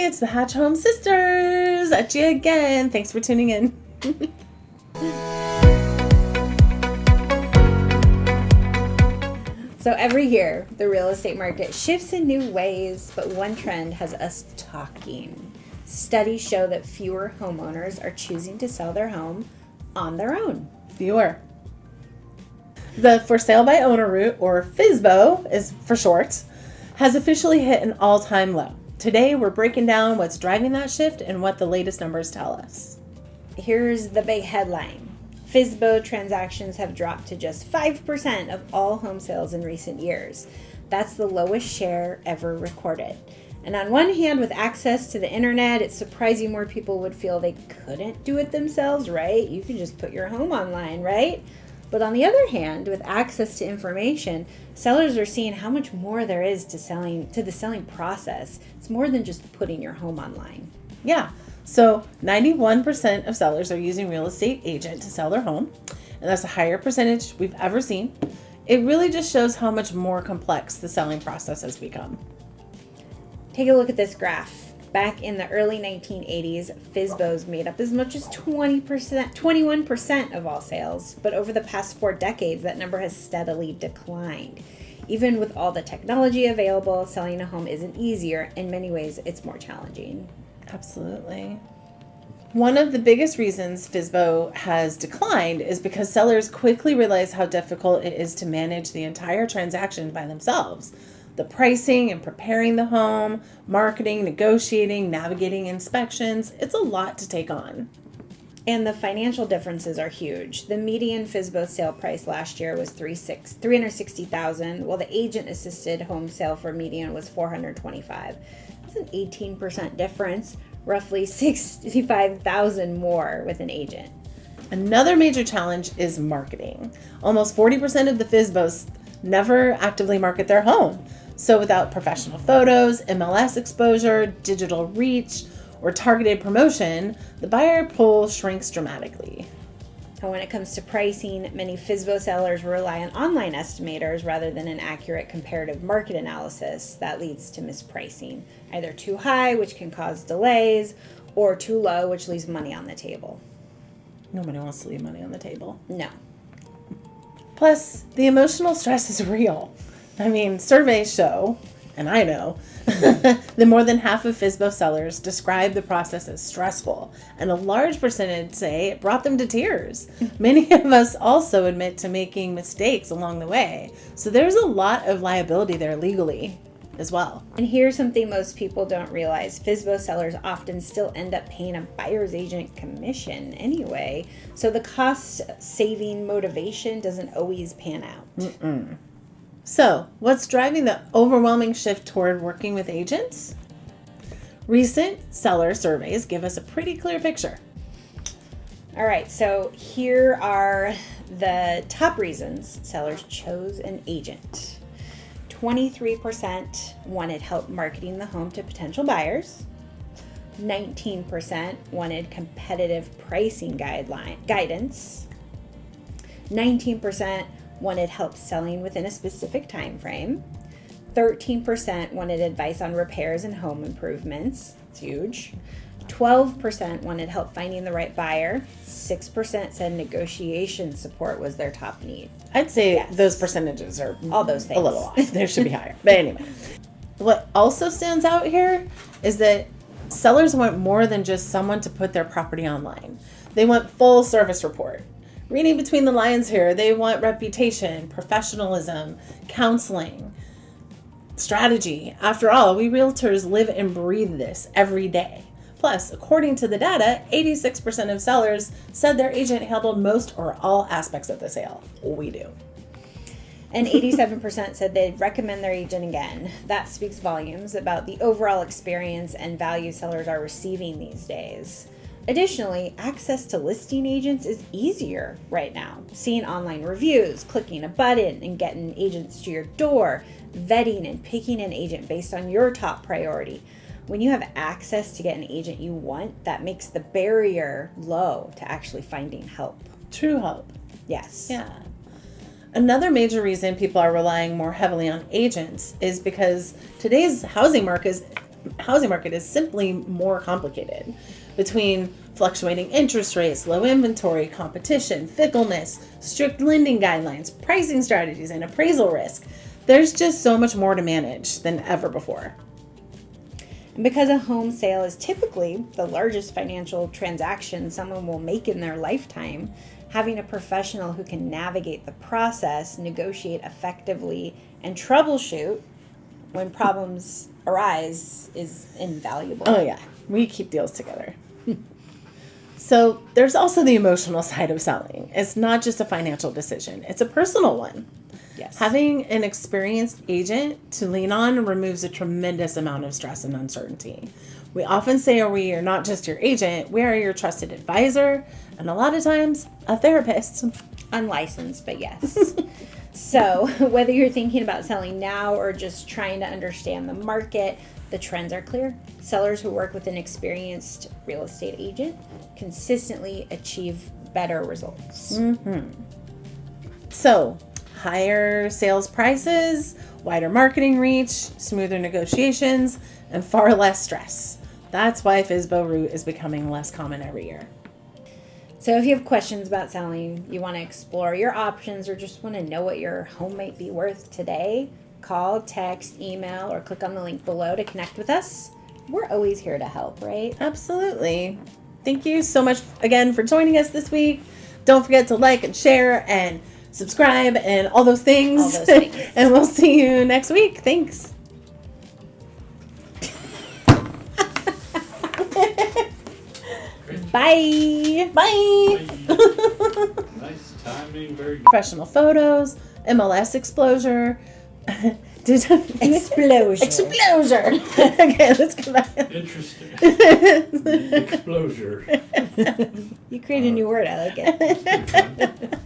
Hey, it's the Hatch Home Sisters at you again. Thanks for tuning in. So every year, the real estate market shifts in new ways, but one trend has us talking. Studies show that fewer homeowners are choosing to sell their home on their own. Fewer. The for sale by owner route, or FSBO is for short, has officially hit an all-time low. Today, we're breaking down what's driving that shift and what the latest numbers tell us. Here's the big headline. FSBO transactions have dropped to just 5% of all home sales in recent years. That's the lowest share ever recorded. And on one hand, with access to the internet, it's surprising more people would feel they couldn't do it themselves, right? You can just put your home online, right? But on the other hand, with access to information, sellers are seeing how much more there is to the selling process. It's more than just putting your home online. Yeah. So 91% of sellers are using real estate agent to sell their home, and that's a higher percentage we've ever seen. It really just shows how much more complex the selling process has become. Take a look at this graph. Back in the early 1980s, FSBOs made up as much as 21% of all sales, but over the past 4 decades, that number has steadily declined. Even with all the technology available, selling a home isn't easier. In many ways, it's more challenging. Absolutely. One of the biggest reasons FSBO has declined is because sellers quickly realize how difficult it is to manage the entire transaction by themselves. The pricing and preparing the home, marketing, negotiating, navigating inspections, it's a lot to take on. And the financial differences are huge. The median FSBO sale price last year was $360,000, while the agent-assisted home sale for median was $425,000. That's an 18% difference, roughly $65,000 more with an agent. Another major challenge is marketing. Almost 40% of the FSBOs never actively market their home. So without professional photos, MLS exposure, digital reach, or targeted promotion, the buyer pool shrinks dramatically. And when it comes to pricing, many FSBO sellers rely on online estimators rather than an accurate comparative market analysis. That leads to mispricing, either too high, which can cause delays, or too low, which leaves money on the table. Nobody wants to leave money on the table. No. Plus, the emotional stress is real. I mean, surveys show, and I know, that more than half of FSBO sellers describe the process as stressful, and a large percentage say it brought them to tears. Many of us also admit to making mistakes along the way, so there's a lot of liability there legally as well. And here's something most people don't realize. FSBO sellers often still end up paying a buyer's agent commission anyway, so the cost-saving motivation doesn't always pan out. So, what's driving the overwhelming shift toward working with agents? Recent seller surveys give us a pretty clear picture. All right, so here are the top reasons sellers chose an agent. 23% wanted help marketing the home to potential buyers. 19% wanted competitive pricing guidance. 19% wanted help selling within a specific time frame. 13% wanted advice on repairs and home improvements. It's huge. 12% wanted help finding the right buyer. 6% said negotiation support was their top need. I'd say those percentages are all those things a little off. They should be higher. But anyway, what also stands out here is that sellers want more than just someone to put their property online. They want full service report. Reading between the lines here, they want reputation, professionalism, counseling, strategy. After all, we realtors live and breathe this every day. Plus, according to the data, 86% of sellers said their agent handled most or all aspects of the sale. We do. And 87% said they'd recommend their agent again. That speaks volumes about the overall experience and value sellers are receiving these days. Additionally, access to listing agents is easier right now. Seeing online reviews, clicking a button and getting agents to your door, vetting and picking an agent based on your top priority. When you have access to get an agent you want, that makes the barrier low to actually finding help. True help. Yes. Yeah. Another major reason people are relying more heavily on agents is because today's housing market housing market is simply more complicated. Between fluctuating interest rates, low inventory, competition, fickleness, strict lending guidelines, pricing strategies, and appraisal risk, there's just so much more to manage than ever before. And because a home sale is typically the largest financial transaction someone will make in their lifetime, having a professional who can navigate the process, negotiate effectively, and troubleshoot when problems arise is invaluable. Oh yeah, we keep deals together. So there's also the emotional side of selling. It's not just a financial decision, it's a personal one. Yes. Having an experienced agent to lean on removes a tremendous amount of stress and uncertainty. We often say we are not just your agent, we are your trusted advisor, and a lot of times, a therapist. Unlicensed, but yes. So, whether you're thinking about selling now or just trying to understand the market, the trends are clear. Sellers who work with an experienced real estate agent consistently achieve better results. Mm-hmm. So, higher sales prices, wider marketing reach, smoother negotiations, and far less stress. That's why FSBO route is becoming less common every year. So if you have questions about selling, you want to explore your options, or just want to know what your home might be worth today, call, text, email, or click on the link below to connect with us. We're always here to help, right? Absolutely. Thank you so much again for joining us this week. Don't forget to like and share and subscribe and all those things. All those things. And we'll see you next week. Thanks. Bye. Bye. Nice timing, very good. Professional photos, MLS exposure. Explosion. Explosion. Okay, let's go back. Interesting. Explosion. You create a new word. I like it.